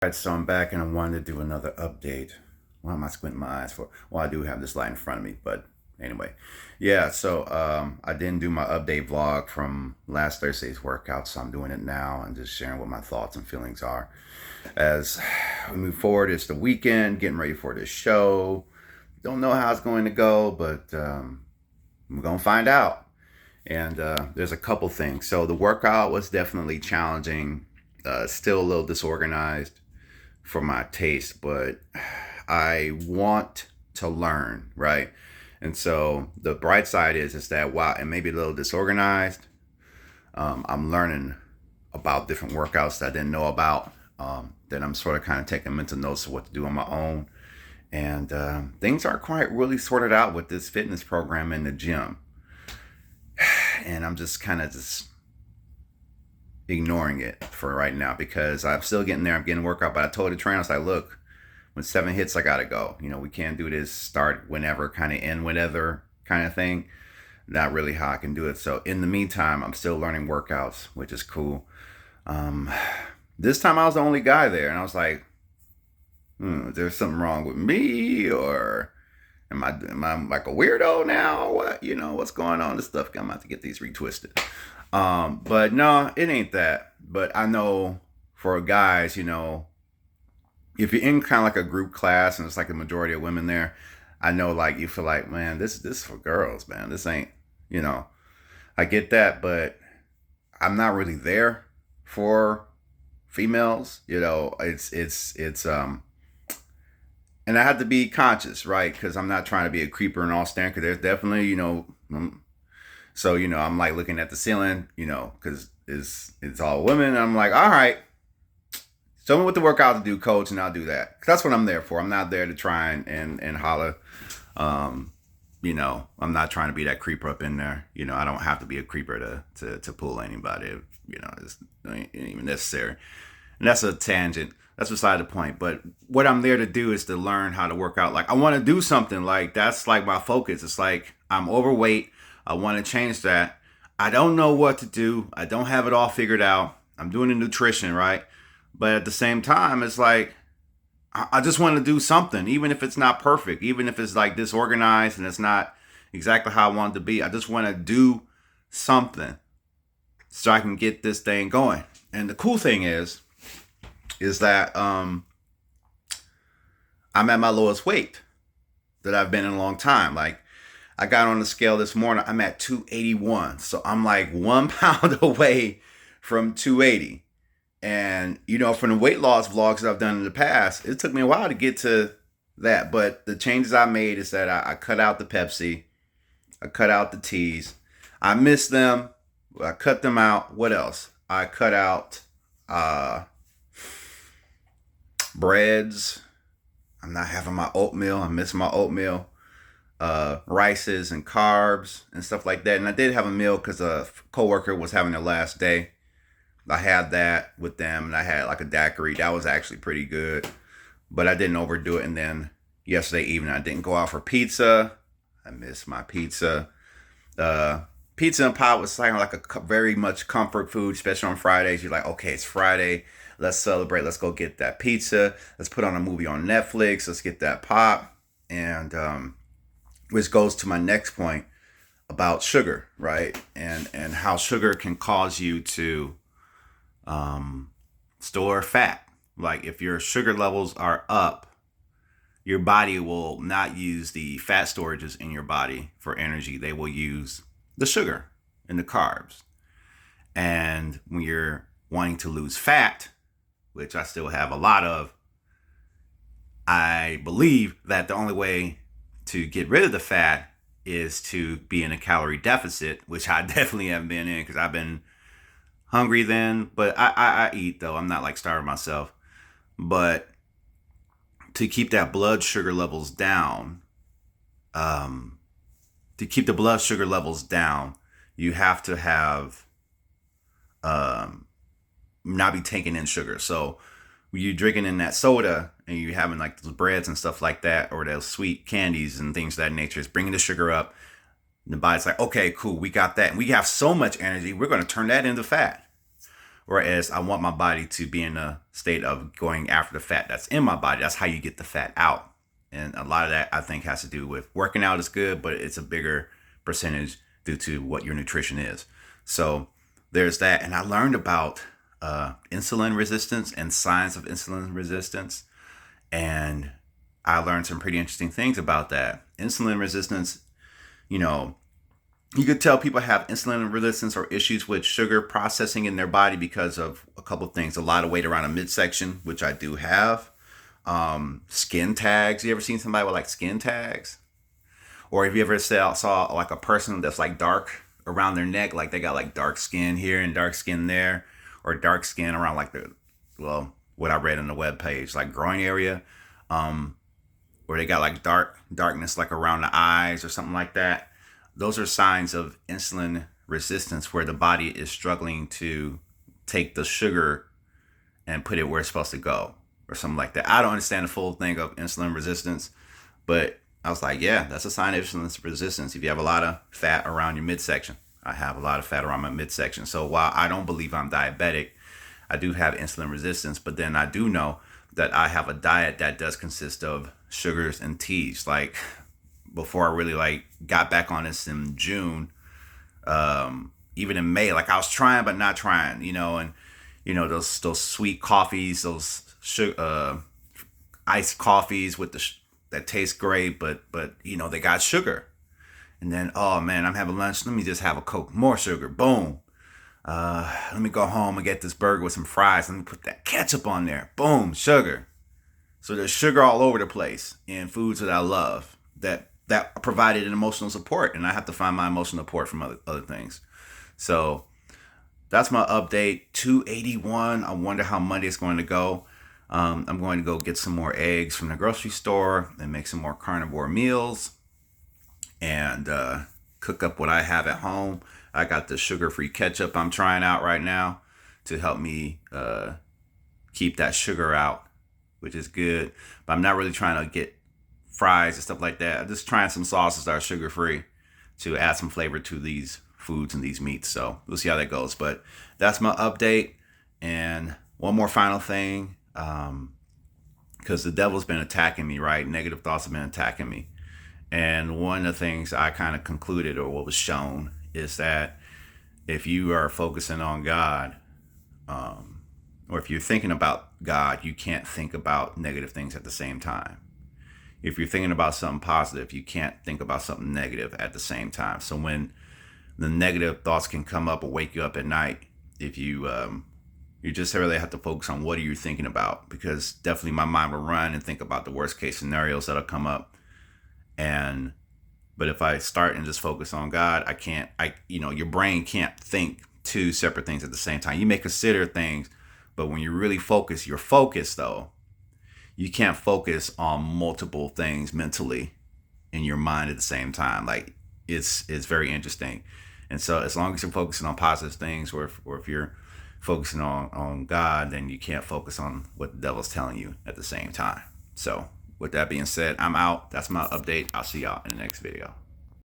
Alright, so I'm back and I wanted to do another update. Why am I squinting my eyes for? Well, I do have this light in front of me, but anyway. Yeah, so I didn't do my update vlog from last Thursday's workout, so I'm doing it now and just sharing what my thoughts and feelings are. As we move forward, it's the weekend, getting ready for this show. Don't know how it's going to go, but we're going to find out. And there's a couple things. So the workout was definitely challenging, still a little disorganized for my taste, but I want to learn, right? And so the bright side is that while it may be a little disorganized, I'm learning about different workouts that I didn't know about. That I'm sort of kind of taking mental notes of what to do on my own. And things aren't quite really sorted out with this fitness program in the gym. And I'm just kind of just ignoring it for right now because I'm still getting there. I'm getting a workout, but I told the trainer, I was like, look, when 7 hits, I gotta go. We can't do this start whenever, kind of end whenever kind of thing. Not really how I can do it. So in the meantime, I'm still learning workouts, which is cool. This time I was the only guy there, and I was like, is there something wrong with me, or am I like a weirdo now? What what's going on? This stuff, I'm about to get these retwisted. But no, it ain't that. But I know for guys, if you're in kind of like a group class and it's like a majority of women there, I know like you feel like, man, this is for girls, man. This ain't, I get that, but I'm not really there for females. It's and I have to be conscious, right? Because I'm not trying to be a creeper in all standards. Because there's definitely, so I'm like looking at the ceiling, because it's all women. And I'm like, all right, show me what the workout to do, coach, and I'll do that. 'Cause that's what I'm there for. I'm not there to try and holler. I'm not trying to be that creeper up in there. I don't have to be a creeper to pull anybody. It's ain't even necessary. And that's a tangent. That's beside the point. But what I'm there to do is to learn how to work out. Like I want to do something. Like that's like my focus. It's like I'm overweight. I want to change that. I don't know what to do. I don't have it all figured out. I'm doing the nutrition, right? But at the same time, it's like I just want to do something, even if it's not perfect, even if it's like disorganized and it's not exactly how I want it to be. I just want to do something so I can get this thing going. And the cool thing is that I'm at my lowest weight that I've been in a long time. Like I got on the scale this morning, I'm at 281. So I'm like 1 pound away from 280. And, from the weight loss vlogs that I've done in the past, it took me a while to get to that. But the changes I made is that I cut out the Pepsi. I cut out the teas. I miss them. I cut them out. What else? I cut out breads. I'm not having my oatmeal. I miss my oatmeal. Rices and carbs and stuff like that. And I did have a meal because a coworker was having their last day. I had that with them, and I had like a daiquiri. That was actually pretty good, but I didn't overdo it. And then yesterday evening, I didn't go out for pizza. I missed my pizza. Pizza and pie was like a very much comfort food, especially on Fridays. You're like, okay, it's Friday. Let's celebrate. Let's go get that pizza. Let's put on a movie on Netflix. Let's get that pop. And which goes to my next point about sugar, right? And how sugar can cause you to store fat. Like if your sugar levels are up, your body will not use the fat storages in your body for energy. They will use the sugar and the carbs. And when you're wanting to lose fat, which I still have a lot of, I believe that the only way to get rid of the fat is to be in a calorie deficit, which I definitely haven't been in because I've been hungry then, but I eat though. I'm not like starving myself. But to keep that blood sugar levels down, you have to have not be taking in sugar. So when you're drinking in that soda and you're having like those breads and stuff like that, or those sweet candies and things of that nature, it's bringing the sugar up. And the body's like, okay, cool, we got that. And we have so much energy, we're going to turn that into fat. Whereas I want my body to be in a state of going after the fat that's in my body. That's how you get the fat out. And a lot of that I think has to do with working out is good, but it's a bigger percentage due to what your nutrition is. So there's that. And I learned about insulin resistance and signs of insulin resistance. And I learned some pretty interesting things about that. Insulin resistance, you know, you could tell people have insulin resistance or issues with sugar processing in their body because of a couple of things. A lot of weight around a midsection, which I do have. Skin tags. You ever seen somebody with like skin tags? Or have you ever saw like a person that's like dark around their neck, like they got like dark skin here and dark skin there, or dark skin around like what I read on the webpage, like groin area, where they got like darkness like around the eyes or something like that. Those are signs of insulin resistance where the body is struggling to take the sugar and put it where it's supposed to go or something like that. I don't understand the full thing of insulin resistance, but I was like, yeah, that's a sign of insulin resistance. If you have a lot of fat around your midsection, I have a lot of fat around my midsection. So while I don't believe I'm diabetic, I do have insulin resistance, but then I do know that I have a diet that does consist of sugars and teas. Like before I really like got back on this in June, even in May, like I was trying but not trying, and those sweet coffees, those iced coffees with that taste great, but they got sugar. And then, oh man, I'm having lunch. Let me just have a Coke, more sugar. Boom. Let me go home and get this burger with some fries. Let me put that ketchup on there. Boom, sugar. So there's sugar all over the place in foods that I love that provided an emotional support, and I have to find my emotional support from other things. So that's my update. 281. I wonder how Monday's going to go. I'm going to go get some more eggs from the grocery store and make some more carnivore meals and cook up what I have at home. I got the sugar-free ketchup I'm trying out right now to help me keep that sugar out, which is good. But I'm not really trying to get fries and stuff like that. I'm just trying some sauces that are sugar-free to add some flavor to these foods and these meats. So we'll see how that goes. But that's my update. And one more final thing, because the devil's been attacking me, right? Negative thoughts have been attacking me. And one of the things I kind of concluded, or what was shown, is that if you are focusing on God, or if you're thinking about God, you can't think about negative things at the same time. If you're thinking about something positive, you can't think about something negative at the same time. So when the negative thoughts can come up or wake you up at night, if you just really have to focus on what are you thinking about, because definitely my mind will run and think about the worst case scenarios that'll come up. But if I start and just focus on God, your brain can't think two separate things at the same time. You may consider things, but when you really focus, you're focused though. You can't focus on multiple things mentally in your mind at the same time. Like it's very interesting. And so as long as you're focusing on positive things, or if you're focusing on God, then you can't focus on what the devil's telling you at the same time. So with that being said, I'm out. That's my update. I'll see y'all in the next video.